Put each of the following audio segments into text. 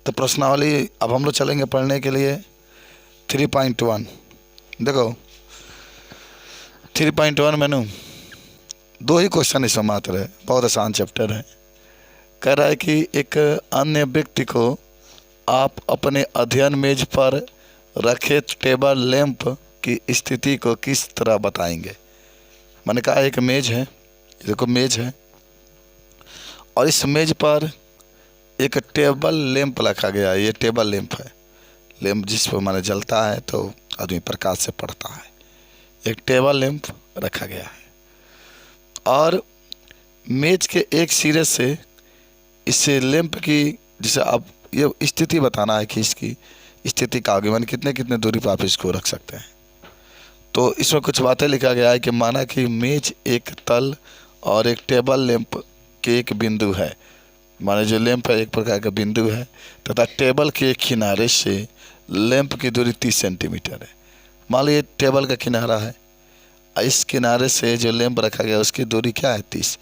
तो प्रश्नावली अब हम लोग चलेंगे पढ़ने के लिए 3.1। देखो 3.1 में ना 2 ही क्वेश्चन इसमें मात्र है, बहुत आसान चैप्टर है। कह रहा है कि एक अन्य व्यक्ति को आप अपने अध्ययन मेज पर रखे टेबल लैंप की स्थिति को किस तरह बताएंगे। मैंने कहा एक मेज है, देखो मेज है और इस मेज पर एक टेबल लैंप रखा गया है। ये टेबल लैंप है, लैंप जिस पर माने जलता है तो आदमी प्रकाश से पढ़ता है। एक टेबल लैंप रखा गया है और मेज के एक सिरे से इस लैंप की, जिसे आप ये स्थिति बताना है कि इसकी स्थिति का आगे माने कितने कितने दूरी पर आप इसको रख सकते हैं। तो इसमें कुछ बातें लिखा गया है कि माना कि मेज एक तल और एक टेबल लैंप के एक बिंदु है। माने जो लैंप है एक प्रकार का बिंदु है तथा टेबल के एक किनारे से लैंप की दूरी 30 सेंटीमीटर है। मान लीजिए टेबल का किनारा है, इस किनारे से जो लैंप रखा गया उसकी दूरी क्या है 30।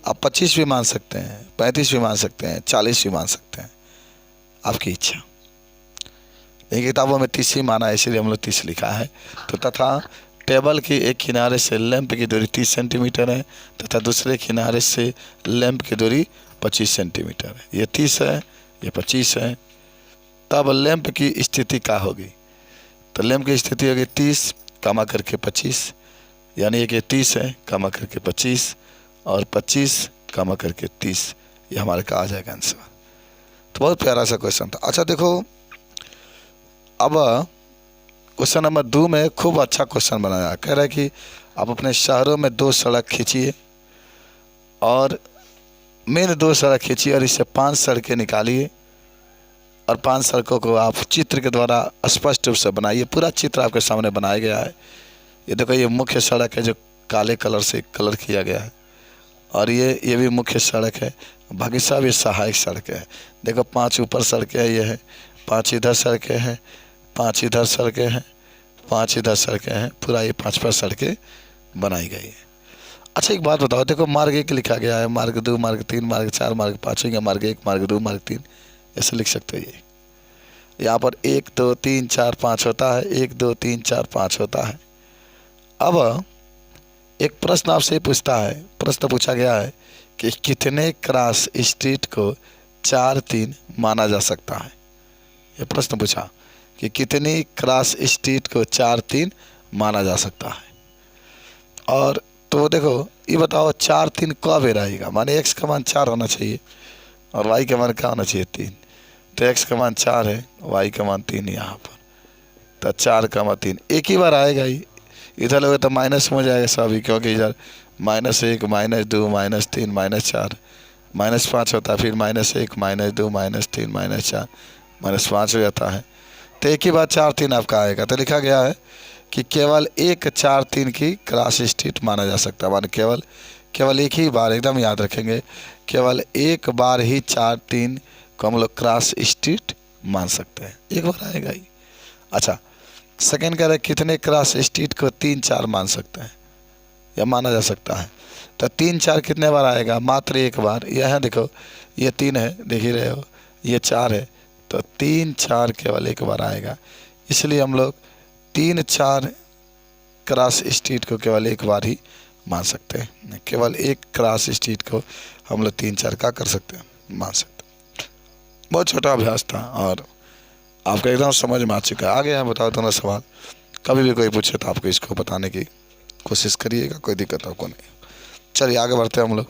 आप 25 भी मान सकते हैं, 35 भी मान सकते हैं, 40 भी मान सकते हैं, आपकी इच्छा। लेकिन किताबों में 30 ही माना है, इसलिए हम लोग 30 लिखा है। तो तथा टेबल के एक किनारे से लैंप की दूरी 30 सेंटीमीटर है तथा दूसरे किनारे से लैंप की दूरी 25 सेंटीमीटर है। ये 30 है, ये 25 है। तब लैंप की स्थिति क्या होगी? तो लैंप की स्थिति होगी 30 कमा करके 25, यानी कि 30 है कमा करके 25 और 25 कमा करके 30। ये हमारे का आ जाएगा आंसर। तो बहुत प्यारा सा क्वेश्चन था। अच्छा देखो, अब क्वेश्चन नंबर 2 में खूब अच्छा क्वेश्चन बनाया। कह रहा है कि आप अपने शहरों में 2 सड़क खींचिए और मेन 2 सड़क खींचिए और इससे 5 सड़कें निकालिए और 5 सड़कों को आप चित्र के द्वारा स्पष्ट रूप से बनाइए। पूरा चित्र आपके सामने बनाया गया है। ये देखो, ये मुख्य सड़क है जो काले कलर से कलर किया गया है और ये भी मुख्य सड़क है, बाकी सब ये सहायक सड़कें हैं। देखो 5 ऊपर सड़कें हैं, ये है 5 इधर सड़कें हैं, 5 इधर सड़कें हैं, 5 इधर सड़कें हैं, पूरा ये 5 सड़कें बनाई गई है। अच्छा एक बात बताओ, देखो मार्ग 1 लिखा गया है, मार्ग 2, मार्ग 3, मार्ग 4, मार्ग 5, या मार्ग 1, मार्ग 2, मार्ग 3 ऐसे लिख सकते हो। ये यहाँ पर 1 2 3 4 5 होता है, 1 2 3 4 5 होता है। अब एक प्रश्न आपसे पूछता है, प्रश्न पूछा गया है कि कितने क्रॉस स्ट्रीट को 4 3 माना जा सकता है। ये प्रश्न पूछा कि कितनी क्रॉस स्ट्रीट को 4 3 माना जा सकता है। और तो देखो ये बताओ 4 3 कब रहेगा? माने x का मान 4 होना चाहिए और y का मान क्या होना चाहिए 3। तो x का मान 4 है, y का मान 3 यहाँ पर, तो 4 का मान 3 एक ही बार आएगा ही। इधर लोगे तो माइनस में हो जाएगा सभी, क्योंकि इधर -1 -2 -3 -4 -5 होता है, फिर -1 -2 -3 -4 -5 हो जाता है। तो एक ही बार 4 3 आपका आएगा। तो लिखा गया है कि केवल एक 4 3 की क्रॉस स्ट्रीट माना जा सकता है। माने केवल एक ही बार, एकदम याद रखेंगे, केवल एक बार ही 4 3 को हम लोग क्रॉस स्ट्रीट मान सकते हैं, एक बार आएगा ही। अच्छा सेकेंड कह रहे हैं कितने क्रॉस स्ट्रीट को 3 4 मान सकते हैं या माना जा सकता है। तो 3 4 कितने बार आएगा? मात्र एक बार। यह है देखो, ये 3 है, देख ही रहे हो, ये 4 है, तो 3 4 केवल एक बार आएगा। इसलिए हम लोग 3 4 क्रॉस स्ट्रीट को केवल एक बार ही मान सकते हैं। केवल एक क्रॉस स्ट्रीट को हम लोग 3 4 का कर सकते हैं, मान सकते हैं। बहुत छोटा अभ्यास था और आपका एकदम समझ में आ चुका है। आगे यहाँ बताओ दोनों सवाल, कभी भी कोई पूछे तो आपको इसको बताने की कोशिश करिएगा, कोई दिक्कत आपको नहीं। चलिए आगे बढ़ते हैं हम लोग।